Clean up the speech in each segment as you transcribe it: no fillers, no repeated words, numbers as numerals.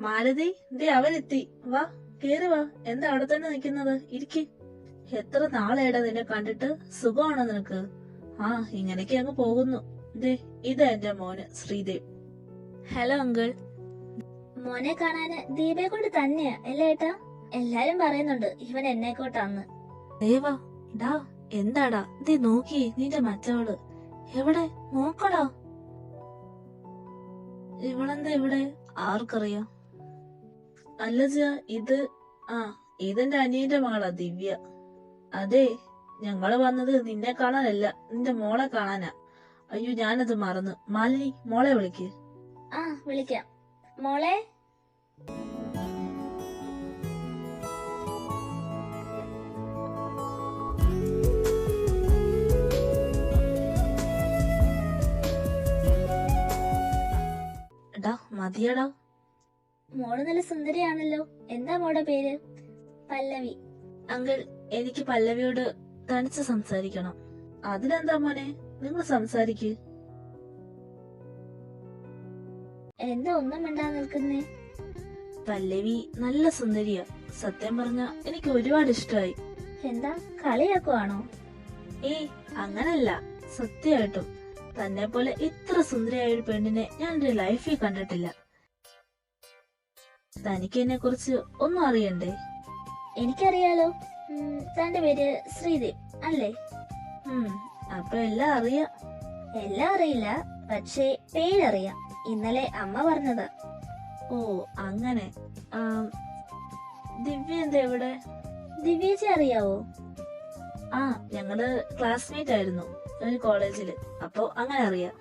മാലതി, ദേ അവനെത്തി. വാ, കേറി വാ. എന്താ അവിടെ തന്നെ നിൽക്കുന്നത്? ഇരിക്ക്. എത്ര നാളെയാടാ നിന്നെ കണ്ടിട്ട്. സുഖമാണോ നിനക്ക്? ആ, ഇങ്ങനെയൊക്കെ അങ്ങ് പോകുന്നു. ദേ, ഇതാ എന്റെ മോന് ശ്രീദേവ്. Hello uncle. മോനെ കാണാന് ദീപയെ കൊണ്ട് തന്നെയാ അല്ലേ ഏട്ടാ? എല്ലാരും പറയുന്നുണ്ട് ഇവൻ എന്നെക്കോട്ടാന്ന്. ദേവാ, ഡാ, എന്താടാ? ദേ നോക്കി നിന്റെ മറ്റവള്. എവിടെ? നോക്കടാ. ഇവളെന്താ ഇവിടെ? ആർക്കറിയാം. അല്ല ഇത് ഇതെന്റെ അനിയന്റെ മകളാ ദിവ്യ. അതെ, ഞങ്ങള് വന്നത് നിന്നെ കാണാനല്ല, നിന്റെ മോളെ കാണാനാ. അയ്യോ, ഞാനത് മറന്നു. മാലിനി, മോളെ വിളിക്ക്. ആ, വിളിക്കാം. മോളെ. എടാ, മതിയടാ. മോള് നല്ല സുന്ദരിയാണല്ലോ. എന്താ മോളുടെ പേര്? പല്ലവി. അങ്കിൾ, എനിക്ക് പല്ലവിയോട് തനിച്ച് സംസാരിക്കണം. അതിനെന്താ മോനെ, നിങ്ങൾ സംസാരിക്ക്. എന്താ ഒന്നും മിണ്ടാ നിൽക്കുന്നേ? പല്ലവി നല്ല സുന്ദരിയാ. സത്യം പറഞ്ഞ എനിക്ക് ഒരുപാട് ഇഷ്ടമായി. എന്താ കളിയാക്കുവാണോ? ഏയ്, അങ്ങനല്ല. സത്യമായിട്ടും തന്നെ പോലെ ഇത്ര സുന്ദരിയായ ഒരു പെണ്ണിനെ ഞാൻ എന്റെ ലൈഫിൽ കണ്ടിട്ടില്ല. തനിക്ക് എന്നെ കുറിച്ച് ഒന്നും അറിയണ്ടേ? എനിക്കറിയാലോ. തന്റെ പേര് ശ്രീദേവ് അല്ലേ? അപ്പൊ എല്ലാം അറിയാം. എല്ലാം അറിയില്ല, പക്ഷേ പേരറിയാം. ഇന്നലെ അമ്മ പറഞ്ഞതാ. ഓ, അങ്ങനെ. ദിവ്യ എന്താ എവിടെ? ദിവ്യേച്ചി അറിയാവോ? ആ, ഞങ്ങള് ക്ലാസ്മേറ്റ് ആയിരുന്നു ഒരു കോളേജില്. അപ്പൊ അങ്ങനെ അറിയാം.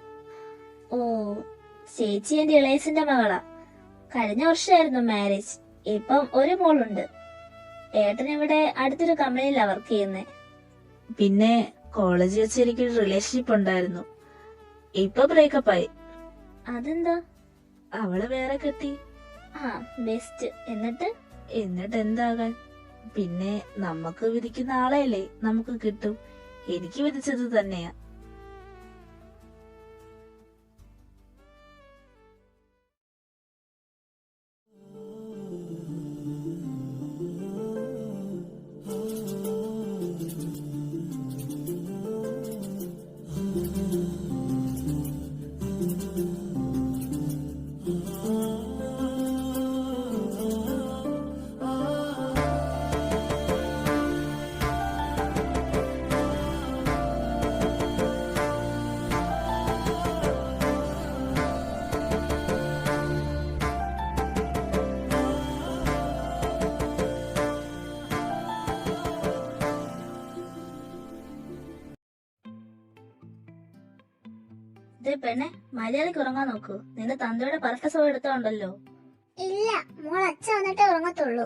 ഓ, ചേച്ചി എന്റെ ഇളയച്ചന്റെ മകളാ. കഴിഞ്ഞ വർഷമായിരുന്നു മാരേജ്. ഇപ്പം ഒരു മോളുണ്ട്. ഏട്ടൻ ഇവിടെ അടുത്തൊരു കമ്പനിയിലാ വർക്ക് ചെയ്യുന്നേ. പിന്നെ കോളേജിൽ വെച്ച് എനിക്കൊരു റിലേഷൻഷിപ്പ് ഉണ്ടായിരുന്നു. ഇപ്പൊ ബ്രേക്കപ്പ് ആയി. അതെന്താ? അവള് വേറെ കെട്ടി. ആ, ബെസ്റ്റ്. എന്നിട്ട് എന്താകാൻ? പിന്നെ നമുക്ക് വിധിക്കുന്ന ആളെയല്ലേ നമുക്ക് കിട്ടും. എനിക്ക് വിധിച്ചത് തന്നെയാ. പെണ്ണെ, മര്യാദക്ക് ഉറങ്ങാൻ നോക്കൂ. നിന്റെ തന്തയുടെ പരട്ട സ്വഭാവം എടുത്തോണ്ടല്ലോ. ഇല്ല, മോൾ അച്ഛൻ വന്നിട്ടേ ഉറങ്ങത്തുള്ളൂ.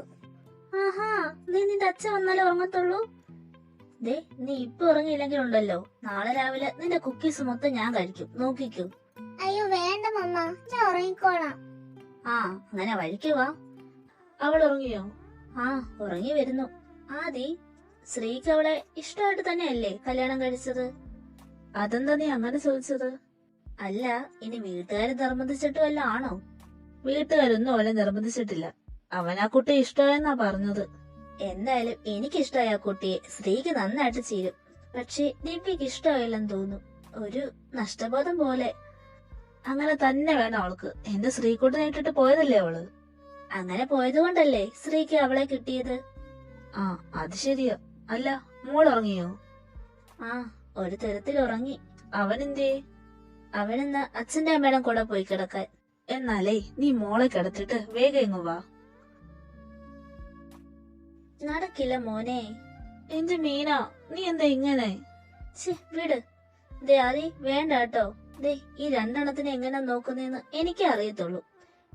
ആഹാ, നീ നിന്റെ അച്ഛൻ വന്നാലേ ഉറങ്ങത്തുള്ളൂ? ദേ, നീ ഇപ്പൊ ഉറങ്ങിയില്ലെങ്കിലുണ്ടല്ലോ, നാളെ രാവിലെ നിന്റെ കുക്കീസ് മൊത്തം ഞാൻ കഴിക്കും. നോക്കിക്കൂ. അയ്യോ വേണ്ട മമ്മ, ഞാൻ ഉറങ്ങിക്കോളാം. ആ, അങ്ങനെ വഴിക്കുവാ. അവൾ ഉറങ്ങിയോ? ആ, ഉറങ്ങി വരുന്നു. ആദി, ശ്രീക്ക് അവളെ ഇഷ്ടമായിട്ട് തന്നെയല്ലേ കല്യാണം കഴിച്ചത്? അതെന്താ നീ അങ്ങനെ ചോദിച്ചത്? അല്ല, ഇനി വീട്ടുകാരെ നിർബന്ധിച്ചിട്ട് വല്ല ആണോ? വീട്ടുകാരൊന്നും അവനെ നിർബന്ധിച്ചിട്ടില്ല. അവൻ ആ കുട്ടിയെ ഇഷ്ടമായെന്നാ പറഞ്ഞത്. എന്തായാലും എനിക്കിഷ്ടമായ ആ കുട്ടിയെ ശ്രീക്ക് നന്നായിട്ട് ചേരും. പക്ഷെ ദിവ്യക്ക് ഇഷ്ടമായില്ലെന്ന് തോന്നുന്നു. ഒരു നഷ്ടബോധം പോലെ. അങ്ങനെ തന്നെ വേണം അവൾക്ക്. എന്റെ ശ്രീകുട്ടനെ ഇട്ടിട്ട് പോയതല്ലേ അവള്. അങ്ങനെ പോയതുകൊണ്ടല്ലേ ശ്രീക്ക് അവളെ കിട്ടിയത്. ആ, അത് ശരിയാ. അല്ല, മോൾ ഉറങ്ങിയോ? ആ, ഒരു തരത്തിൽ ഉറങ്ങി. അവനെന്തേ? അവനെന്ന് അച്ഛന്റെ അമ്മയുടെ കൂടെ പോയി കിടക്കാൻ. എന്നാലേ നീ മോളെ കിടത്തിട്ട് വേഗം ഇങ്ങ് വാ. നടക്കില്ല മോനെ. എന്റെ മീന, നീ എന്താ ഇങ്ങനെ? വിട്. ദേ ആദി, വേണ്ട കേട്ടോ. ദേ, ഈ രണ്ടെണ്ണത്തിനെ എങ്ങനെ നോക്കുന്നേന്ന് എനിക്കേ അറിയത്തുള്ളൂ.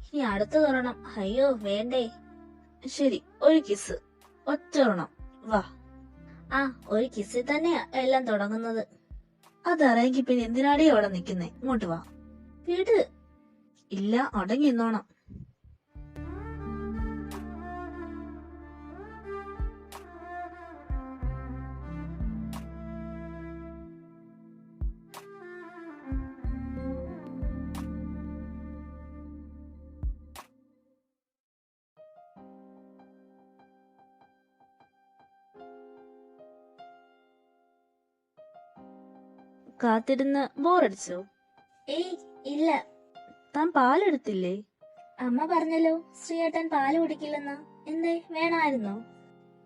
ഇനി അടുത്തതൊരെണ്ണം. അയ്യോ വേണ്ടേ. ശരി, ഒരു കിസ്. ഒറ്റൊരെണ്ണം. വാ. ആ, ഒരു കിസ്സിൽ തന്നെയാ എല്ലാം തുടങ്ങുന്നത്. അതറിയെങ്കി പിന്നെ എന്തിനാടി അവിടെ നിക്കുന്നേ? ഇങ്ങോട്ട് വാ. വീട്. ഇല്ല, അടങ്ങി നിന്നോണം. കാത്തിരുന്ന് ബോറടിച്ചോ? ഏയ് ഇല്ല. താൻ പാലെടുത്തില്ലേ? അമ്മ പറഞ്ഞല്ലോ ശ്രീയേട്ടൻ പാല് കുടിക്കില്ലെന്ന്. എന്തേ, വേണമായിരുന്നോ?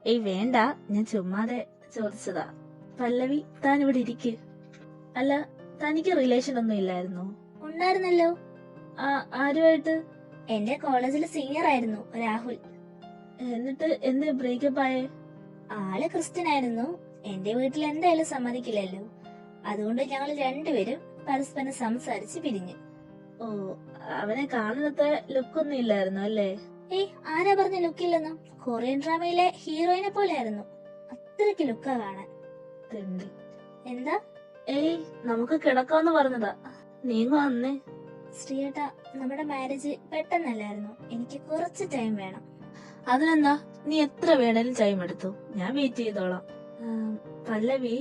ഏയ് വേണ്ട, ഞാൻ ചുമ്മാതെ ചോദിച്ചതാ. പല്ലവി, താൻ ഇവിടെ ഇരിക്ക്. അല്ല, തനിക്ക് റിലേഷൻ ഒന്നും ഇല്ലായിരുന്നോ? ഉണ്ടായിരുന്നല്ലോ. ആരുമായിട്ട്? എന്റെ കോളേജിലെ സീനിയർ ആയിരുന്നു, രാഹുൽ. എന്നിട്ട് എന്ത് ബ്രേക്കപ്പ് ആയേ? ആള് ക്രിസ്ത്യൻ ആയിരുന്നു. എന്റെ വീട്ടിൽ എന്തായാലും സമ്മതിക്കില്ലല്ലോ. അതുകൊണ്ട് ഞങ്ങൾ രണ്ടുപേരും പരസ്പരം സംസാരിച്ച് പിരിഞ്ഞു. ഓ, അവനെ കാണാത്ത ലുക്കൊന്നും ഇല്ലായിരുന്നു അല്ലേ? ഏയ്, ആരാ പറഞ്ഞ ലുക്കില്ലെന്ന്? കൊറിയൻ ഡ്രാമയിലെ ഹീറോയിനെ പോലെ ആയിരുന്നു. അത്രയ്ക്ക് ലുക്കാ കാണാൻ. തെണ്ടി. എന്താ? ഏയ്, നമുക്ക് കിടക്കാന്ന് പറഞ്ഞതാ. നീങ്ങ വന്നേ. ശ്രീയേട്ടാ, നമ്മുടെ മാരേജ് പെട്ടെന്നല്ലായിരുന്നു. എനിക്ക് കുറച്ച് ടൈം വേണം. അതിനെന്താ, നീ എത്ര വേണേലും ടൈം എടുത്തു, ഞാൻ വെയിറ്റ് ചെയ്തോളാം. പല്ലവി,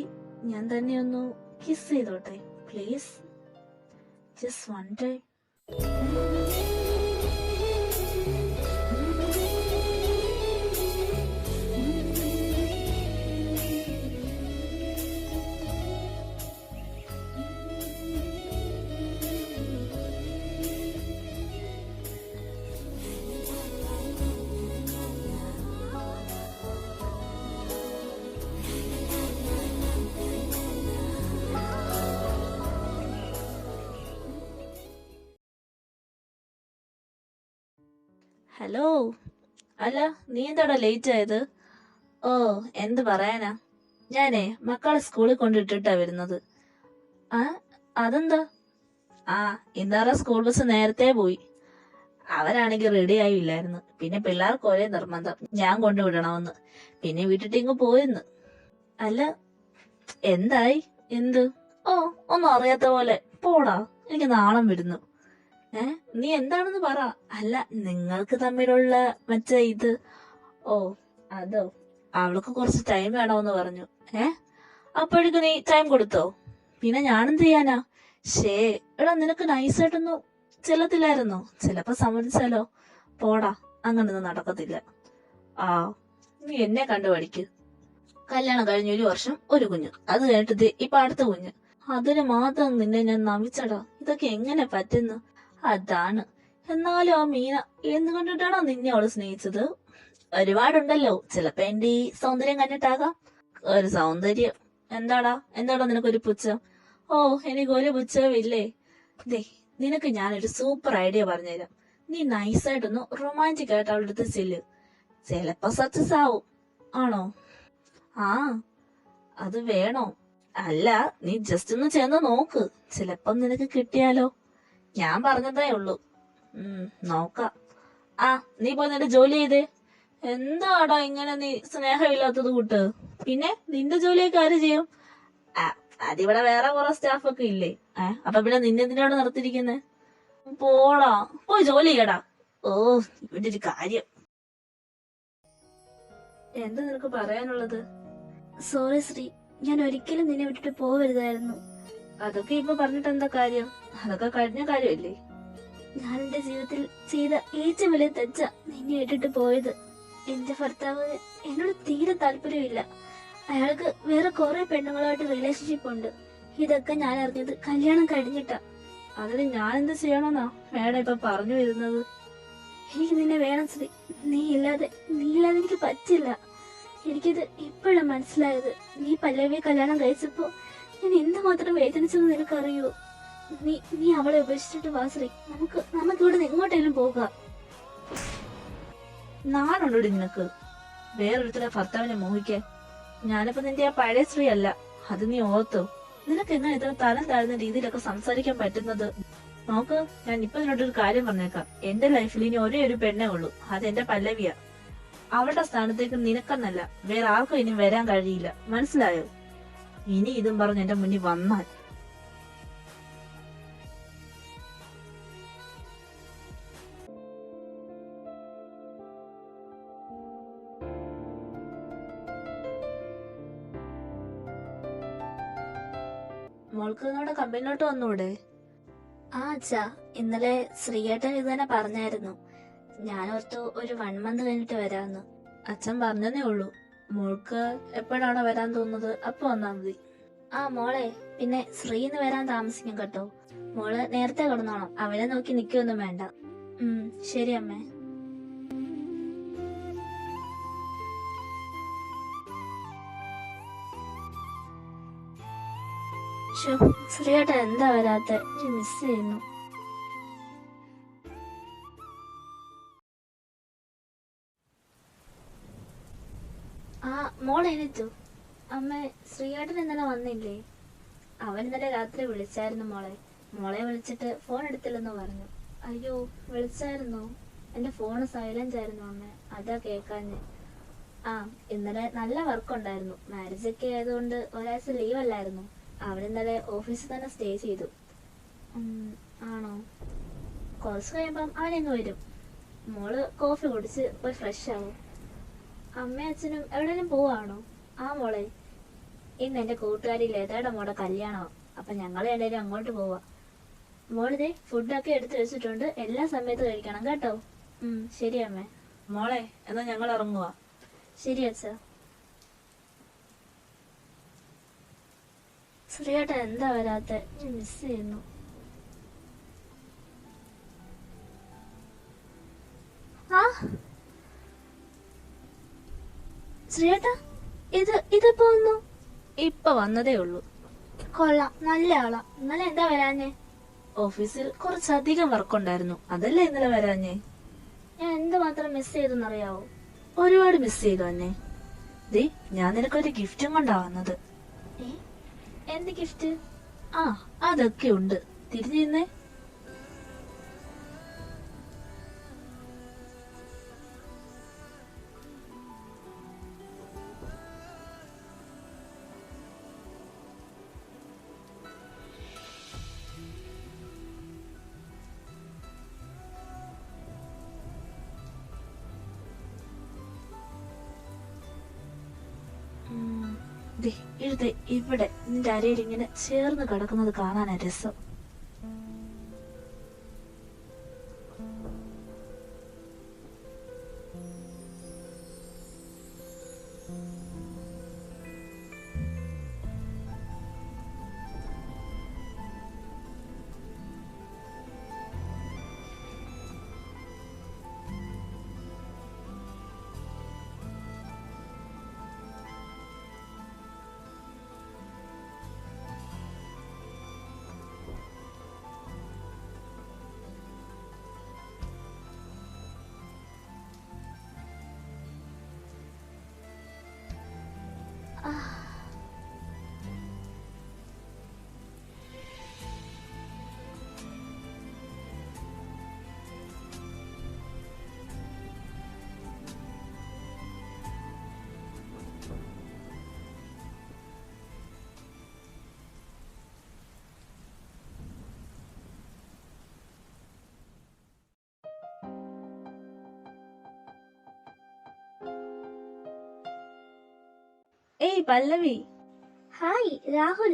ഞാൻ തന്നെ ഒന്ന് കിസ് ചെയ്തോട്ടെ please? Just one time. Hello. അല്ല, നീ എന്താടാ ലേറ്റ് ആയത്? ഓ, എന്ത് പറയാനാ, ഞാനേ മക്കളെ സ്കൂളിൽ കൊണ്ടിട്ടിട്ടാ വരുന്നത്. അതെന്താ? ഇന്നേറെ സ്കൂൾ ബസ് നേരത്തെ പോയി. അവരാണെങ്കിൽ റെഡി ആയില്ലായിരുന്നു. പിന്നെ പിള്ളേർക്ക് ഒരേ നിർബന്ധം ഞാൻ കൊണ്ടുവിടണമെന്ന്. പിന്നെ വിട്ടിട്ടിങ്ങ് പോയെന്ന്. അല്ല, എന്തായി? എന്ത്? ഓ, ഒന്നും അറിയാത്ത പോലെ പോടാ, എനിക്ക് നാണം വരുന്നു. നീ എന്താണെന്ന് പറ. അല്ല, നിങ്ങൾക്ക് തമ്മിലുള്ള മറ്റേ ഇത്. ഓ, അതോ, അവൾക്ക് കുറച്ച് ടൈം വേണമെന്ന് പറഞ്ഞു. അപ്പോഴേക്ക് നീ ടൈം കൊടുത്തോ? പിന്നെ ഞാനെന്ത് ചെയ്യാനാ? എടാ, നിനക്ക് നൈസായിട്ടൊന്നും ചെല്ലത്തില്ലായിരുന്നോ? ചിലപ്പോ സമ്മതിച്ചാലോ? പോടാ, അങ്ങനൊന്നും നടക്കത്തില്ല. നീ എന്നെ കണ്ടു പഠിക്ക്. കല്യാണം കഴിഞ്ഞ 1 വർഷം, ഒരു കുഞ്ഞ്. അത് കഴിഞ്ഞിട്ട് ഇപ്പൊ അടുത്ത കുഞ്ഞ്. അതിന് മാത്രം നിന്നെ ഞാൻ നമിച്ചടാ. ഇതൊക്കെ എങ്ങനെ പറ്റുന്നു? അതാണ്. എന്നാലും ആ മീന എന്ന് കണ്ടിട്ടാണോ നിന്നെ അവള് സ്നേഹിച്ചത്? ഒരുപാടുണ്ടല്ലോ. ചിലപ്പോ എന്റെ ഈ സൗന്ദര്യം കണ്ടിട്ടാകാം. ഒരു സൗന്ദര്യം. എന്താടാ നിനക്കൊരു പുച്ഛം? ഓ, എനിക്ക് ഒരു പുച്ഛവും ഇല്ലേ. നിനക്ക് ഞാനൊരു സൂപ്പർ ഐഡിയ പറഞ്ഞുതരാം. നീ നൈസായിട്ടൊന്ന് റൊമാൻറ്റിക് ആയിട്ട് അവളുടെ അടുത്ത് ചെല്ല്. ചിലപ്പോ സക്സസ് ആവും. ആണോ? അത് വേണോ? അല്ല, നീ ജസ്റ്റ് ഒന്ന് ചെന്ന് നോക്ക്. ചിലപ്പം നിനക്ക് കിട്ടിയാലോ? ഞാൻ പറഞ്ഞതേ ഉള്ളൂ. നോക്കാം. നീ പോയി നിന്റെ ജോലി ചെയ്തേ. എന്താടാ ഇങ്ങനെ നീ സ്നേഹമില്ലാത്തത് കൂട്ട്? പിന്നെ നിന്റെ ജോലിയൊക്കെ ആര് ചെയ്യും? അതിവിടെ വേറെ കുറെ സ്റ്റാഫ് ഒക്കെ ഇല്ലേ? അപ്പൊ പിന്നെ നിന്നെ എന്തിനാണ് നിർത്തിയിരിക്കുന്നേ? പോടാ, പോയി ജോലി ചെയ്യടാ. ഓ, ഇവന്റെ ഒരു കാര്യം. എന്താ നിനക്ക് പറയാനുള്ളത്? സോറി ശ്രീ, ഞാൻ ഒരിക്കലും നിന്നെ വിട്ടിട്ട് പോവരുതായിരുന്നു. അതൊക്കെ ഇപ്പൊ പറഞ്ഞിട്ട് എന്താ കാര്യം? അതൊക്കെ കഴിഞ്ഞ കാര്യമല്ലേ. ഞാൻ എന്റെ ജീവിതത്തിൽ ചെയ്ത ഏറ്റവും വലിയ തെറ്റ നിന്നെ ഇട്ടിട്ട് പോയത്. എന്റെ ഭർത്താവ് എന്നോട് തീരെ താല്പര്യമില്ല. അയാൾക്ക് വേറെ കുറെ പെണ്ണുങ്ങളുമായിട്ട് റിലേഷൻഷിപ്പ് ഉണ്ട്. ഇതൊക്കെ ഞാൻ അറിഞ്ഞത് കല്യാണം കഴിഞ്ഞിട്ടാ. അതിന് ഞാൻ എന്ത് ചെയ്യണമെന്നാ മേഡം ഇപ്പൊ പറഞ്ഞു വരുന്നത്? എനിക്ക് നിന്നെ വേണം ശ്രീ. നീ ഇല്ലാതെ എനിക്ക് പറ്റില്ല. എനിക്കിത് ഇപ്പോഴാണ് മനസ്സിലായത്. നീ പല്ലവിയെ കല്യാണം കഴിച്ചപ്പോ ഞാൻ എന്തുമാത്രം വേദനിച്ചെന്ന് നിനക്കറിയോ? നീ അവളെ ഉപേക്ഷിച്ചിട്ട് വാ ശ്രീ. നമുക്കിവിടെ എങ്ങോട്ടേലും പോകാം. നാണുണ്ടോടി നിനക്ക് വേറൊരുത്തരെ ഭർത്താവിനെ മോഹിക്കാൻ? ഞാനിപ്പോ നിന്റെ ആ പഴയ സ്ത്രീ അല്ല, അത് നീ ഓർത്തോ? നിനക്ക് എങ്ങനെ ഇത്ര തരം താഴ്ന്ന രീതിയിലൊക്കെ സംസാരിക്കാൻ പറ്റുന്നത്? നോക്ക്, ഞാൻ ഇപ്പൊ നിന്നോടൊരു കാര്യം പറഞ്ഞേക്കാം. എന്റെ ലൈഫിൽ ഇനി ഒരേ ഒരു പെണ്ണേ ഉള്ളൂ. അത് എന്റെ പല്ലവിയാ. അവളുടെ സ്ഥാനത്തേക്ക് നിനക്കെന്നല്ല വേറെ ആർക്കും ഇനി വരാൻ കഴിയില്ല. മനസ്സിലായോ? ഇനി ഇതും പറഞ്ഞ് എന്റെ മുന്നിൽ വന്നാൽ മോൾക്ക് നമ്മുടെ കമ്പനിയിലോട്ട് വന്നൂടെ? അച്ഛാ, ഇന്നലെ ശ്രീയേട്ടൻ ഇത് തന്നെ പറഞ്ഞായിരുന്നു. ഞാൻ ഓർത്തു ഒരു 1 മന്ത് കഴിഞ്ഞിട്ട് വരാന്ന്. അച്ഛൻ പറഞ്ഞതേ ഉള്ളൂ. മോൾക്ക് എപ്പോഴാണോ വരാൻ തോന്നുന്നത് അപ്പൊ വന്നാ മതി. ആ മോളെ, പിന്നെ ശ്രീന്ന് വരാൻ താമസിക്കും കേട്ടോ. മോള് നേരത്തെ കിടന്നോണം, അവനെ നോക്കി നിൽക്കൊന്നും വേണ്ട. ശരി അമ്മേ. ശ്രീയേട്ട എന്താ വരാത്തെ? മിസ് ചെയ്യുന്നു. ആ മോളെ എണീറ്റു. അമ്മ, ശ്രീയേട്ടൻ ഇന്നലെ വന്നില്ലേ? അവൻ ഇന്നലെ രാത്രി വിളിച്ചായിരുന്നു മോളെ. മോളെ വിളിച്ചിട്ട് ഫോൺ എടുത്തില്ലെന്ന് പറഞ്ഞു. അയ്യോ, വിളിച്ചായിരുന്നോ? എന്റെ ഫോണ് സൈലന്റ് ആയിരുന്നു അമ്മ, അതാ കേക്കാഞ്ഞ്. ആ, ഇന്നലെ നല്ല വർക്ക് ഉണ്ടായിരുന്നു. മാരേജ് ഒക്കെ ആയതുകൊണ്ട് ഒരാഴ്ച ലീവ് അല്ലായിരുന്നു. അവൻ ഇന്നലെ ഓഫീസിൽ തന്നെ സ്റ്റേ ചെയ്തു. ആണോ? കുറച്ച് കഴിയുമ്പം അവനെങ്ങ് വരും. മോള് കോഫി കുടിച്ച് പോയി ഫ്രഷ് ആവും. അമ്മയും അച്ഛനും എവിടെയെങ്കിലും പോവാണോ? ആ മോളെ, ഇന്ന് എന്റെ കൂട്ടുകാരി ലതയുടെ മോടെ കല്യാണമോ, അപ്പൊ ഞങ്ങൾ രണ്ടുപേരും അങ്ങോട്ട് പോവാ. മോളിതേ ഫുഡൊക്കെ എടുത്തു വെച്ചിട്ടുണ്ട്, എല്ലാ സമയത്തും കഴിക്കണം കേട്ടോ. ശരി അമ്മേ. മോളെ, എന്നാ ഞങ്ങൾ ഇറങ്ങുക. ശരി അച്ഛ. ശ്രീയേട്ട എന്താ വരാത്തെ? മിസ് ചെയ്യുന്നു. ആ ശ്രീയേട്ട, ഇതിപ്പോ വന്നു? ഇപ്പൊ വന്നതേ ഉള്ളൂ. കൊള്ളാം, നല്ല ആളാ. ഇന്നലെ എന്താ വരാഞ്ഞേ? ഓഫീസിൽ കുറച്ചധികം വർക്ക് ഉണ്ടായിരുന്നു, അതല്ലേ ഇന്നലെ വരാഞ്ഞേ. ഞാൻ എന്തുമാത്രം മിസ് ചെയ്തെന്നറിയാവോ? ഒരുപാട് മിസ് ചെയ്തു അന്നെ. ദേ, ഞാൻ നിനക്കൊരു ഗിഫ്റ്റും കൊണ്ടാ വന്നത്. എന്ത് ഗിഫ്റ്റ്? ആ, അതൊക്കെ ഉണ്ട്. തിരിഞ്ഞിരുന്നേ. ഇത് ഇവിടെ നിന്റെ അരയിൽ ഇങ്ങനെ ചേർന്ന് കിടക്കുന്നത് കാണാനാ രസം. ഏയ് പല്ലവി. ഹായ് രാഹുൽ.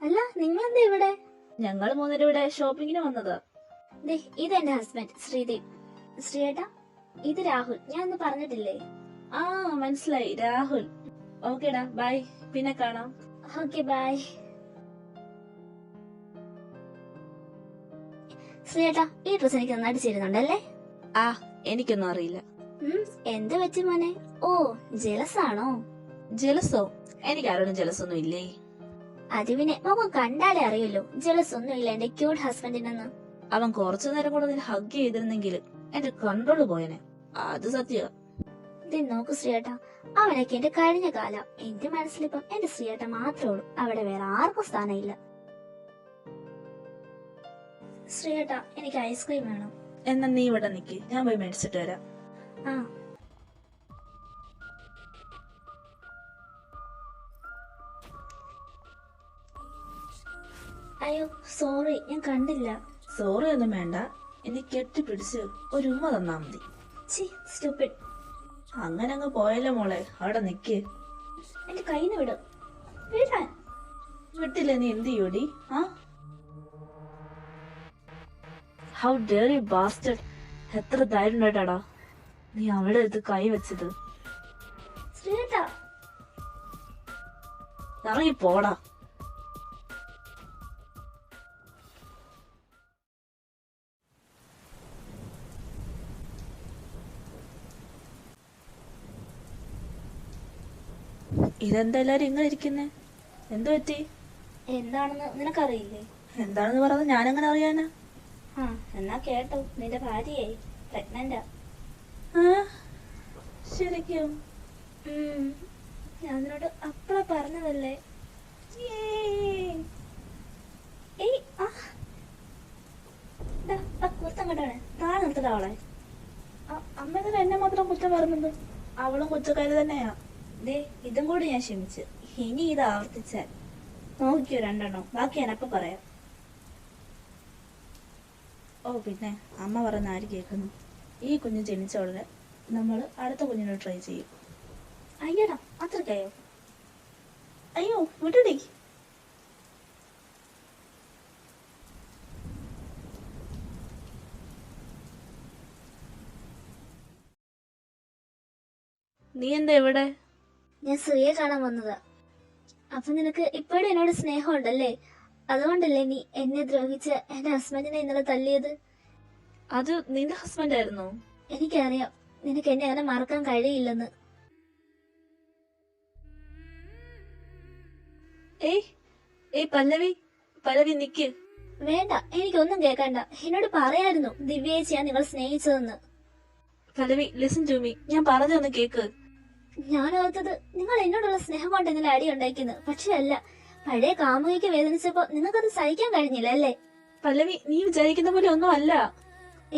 അല്ല, നിങ്ങളെന്താ ഇവിടെ? ഞങ്ങൾ മൂന്നരും ഇവിടെ ഷോപ്പിങ്ങിന് വന്നത്. ഇതെന്റെ ഹസ്ബൻഡ് ശ്രീദേവ്. ശ്രീയേട്ടാ, ഇത് രാഹുൽ. ഞാൻ ഒന്ന് പറഞ്ഞിട്ടില്ലേ? ആ, മനസ്സിലായി, രാഹുൽ. ഓക്കേടാ, ബൈ, പിന്നെ കാണാം. Okay, by. ശ്രീയേട്ടാ, ഈ ഡ്രസ് എനിക്ക് നന്നായിട്ട് ചേരുന്നുണ്ടല്ലേ? ആ, എനിക്കൊന്നും അറിയില്ല. എന്ത് പറ്റി മോനെ? ഓ, ജലസാണോ? ജലസോ? എനിക്ക് ആരോടും ജലസൊന്നും ഇല്ലേ. അതിവിനെ മുഖം കണ്ടാലേ അറിയല്ലോ ജലസൊന്നും ഇല്ല എന്റെ ക്യൂട്ട് ഹസ്ബൻഡിനെന്ന്. അവൻ കുറച്ചു നേരം കൂടെ നിന്നെ ഹഗ് ചെയ്തിരുന്നെങ്കിൽ എന്റെ കൺട്രോള് പോയനെ. അത് സത്യ. നോക്കൂ ശ്രീയേട്ടാ, അവനൊക്കെ എന്റെ കഴിഞ്ഞ കാലം. എന്റെ മനസ്സിലിപ്പം എന്റെ ശ്രീയേട്ട മാത്രമേ ഉള്ളൂ. അവിടെ വേറെ ആർക്കും സ്ഥാനമില്ല. ശ്രീയേട്ടാ, എനിക്ക് ഐസ്ക്രീം വേണം. എന്നാ നീ ഇവിടെ നിക്ക്, ഞാൻ പോയി മേടിച്ചിട്ട് വരാം. ആ. അയ്യോ സോറി, ഞാൻ കണ്ടില്ല. സോറി ഒന്നും വേണ്ട, എന്നെ കെട്ടിപ്പിടിച്ച് ഒരു ഉമ്മ തന്നാ മതി. സ്റ്റുപ്പിഡ്. അങ്ങനെ അങ്ങ് പോയല്ലോ മോളെ, അവിടെ നിക്ക്. എന്റെ കയ്യിന്ന് വിടും. വിടാൻ വിട്ടില്ല നീ എന്ത് ചെയ്യൂടി? How dare you bastard. എത്ര ധൈര്യം ഉണ്ടായിട്ടാടാ നീ അവിടെ എടുത്ത് കൈ വെച്ചത്? ശ്രീയേട്ടാ, ഇറങ്ങി പോടാ. ഇതെന്താ എല്ലാരും ഇങ്ങനെ ഇരിക്കുന്നേ? എന്തു പറ്റി? എന്താണെന്ന് നിനക്കറിയില്ലേ? എന്താണെന്ന് പറഞ്ഞത് ഞാനെങ്ങനെ അറിയാനാ? ആ എന്നാ കേട്ടോ, നിന്റെ ഭാര്യയെ പ്രഗ്നന്റാ. ആ ശരിക്കും? ഞാൻ നിന്നോട് അപ്പളാ പറഞ്ഞതല്ലേ. ഏയ് ആ കുർത്തം കേട്ടാണ് താഴെ നിർത്തിട്ടാ അവളെ. അമ്മ എന്തിനാ എന്നെ മാത്രം കുറ്റം പറയുന്നത്? അവളും കുറ്റക്കാരി തന്നെയാ. ദേ ഇതും കൂടി ഞാൻ ക്ഷമിച്ച്. ഇനി ഇത് ആവർത്തിച്ചാൽ നോക്കിയോ 2 എണ്ണം, ബാക്കി ഞാനപ്പം പറയാം. ഓ പിന്നെ അമ്മ പറയുന്ന ആര് കേൾക്കുന്നു? ഈ കുഞ്ഞ് ജനിച്ച ഉടനെ നമ്മൾ അടുത്ത കുഞ്ഞിനോട് ട്രൈ ചെയ്യും. അയ്യടാ അത്രക്കായോ? അയ്യോ വിട്ടടി. നീ എന്താ എവിടെ? ഞാൻ ശ്രീയെ കാണാൻ വന്നതാ. അപ്പൊ നിനക്ക് ഇപ്പോഴും എന്നോട് സ്നേഹമുണ്ടല്ലേ? അതുകൊണ്ടല്ലേ നീ എന്നെ ദ്രോഹിച്ച് എന്റെ ഹസ്ബൻഡിനെ ഇന്നലെ തല്ലിയത്? അത് നിന്റെ ഹസ്ബൻഡ് ആയിരുന്നോ? എനിക്കറിയാം നിനക്ക് എന്നെ അങ്ങനെ മറക്കാൻ കഴിയില്ലെന്ന്. ഏയ് പല്ലവി, പല്ലവി നിക്ക്. വേണ്ട, എനിക്കൊന്നും കേൾക്കണ്ട. എന്നോട് പറയായിരുന്നു ദിവ്യേച്ചിയാ നിങ്ങൾ സ്നേഹിച്ചതെന്ന്. പല്ലവി ലിസൺ ടു മീ, ഞാൻ പറഞ്ഞൊന്ന് കേക്ക്. ഞാൻ ഓർത്തത് നിങ്ങൾ എന്നോടുള്ള സ്നേഹം കൊണ്ട് ഇന്നലെ അടി ഉണ്ടാക്കിയെന്ന്. പക്ഷെ അല്ല, പഴയ കാമുകിക്ക് വേദനിച്ചപ്പോ നിങ്ങൾക്കത് സഹിക്കാൻ കഴിഞ്ഞില്ല അല്ലേ? പല്ലവി നീ വിചാരിക്കുന്ന പോലെ ഒന്നും അല്ല.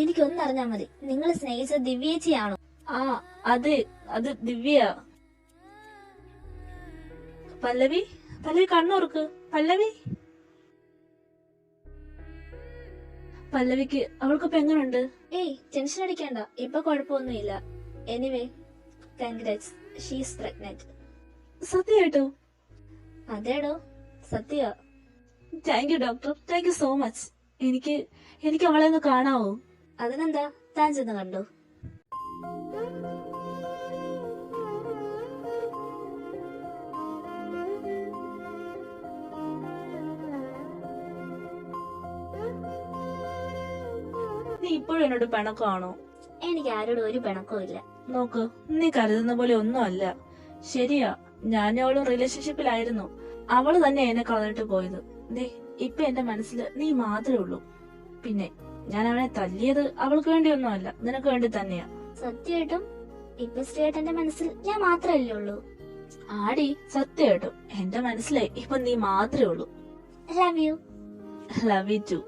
എനിക്കൊന്നറിഞ്ഞാ മതി, നിങ്ങൾ സ്നേഹിച്ചത് ദിവ്യേച്ചിയാണോ? ആ അത് ദിവ്യ. പല്ലവി പല്ലവി കണ്ണോർക്ക്. പല്ലവിക്ക് അവൾക്കിപ്പോ എങ്ങനുണ്ട്? ഏയ് ടെൻഷൻ അടിക്കണ്ട, ഇപ്പൊ കുഴപ്പമൊന്നുമില്ല. Anyway congrats, she's pregnant. സത്യമായിട്ടോ? അതേടോ സത്യ. Thank you doctor, thank you so much. എനിക്ക് അവളെ ഒന്ന് കാണാവോ? അതിനെന്താ, താൻ ചെന്ന് കണ്ടോ. നീ ഇപ്പോഴും എന്നോട് പിണക്കമാണോ? എനിക്ക് ആരോടും ഒരു പിണക്കവും ഇല്ല. നോക്ക്, നീ കരുതുന്ന പോലെ ഒന്നും അല്ല. ശരിയാ, ഞാനും അവളും റിലേഷൻഷിപ്പിലായിരുന്നു. അവള് തന്നെ എന്നെ കളഞ്ഞിട്ട് പോയത്. ദേ ഇപ്പൊ എന്റെ മനസ്സിൽ നീ മാത്രമേ ഉള്ളൂ. പിന്നെ ഞാൻ അവനെ തല്ലിയത് അവൾക്ക് വേണ്ടിയൊന്നും അല്ല, നിനക്ക് വേണ്ടി തന്നെയാ. സത്യമായിട്ടും ഇപ്പൊ ശ്രീയേട്ടന്റെ മനസ്സിൽ ഞാൻ മാത്രമല്ലേ ഉള്ളൂ? ആടി സത്യമായിട്ടും എന്റെ മനസ്സിലായി ഇപ്പൊ നീ മാത്രമേ ഉള്ളൂ. Love you. Love you to.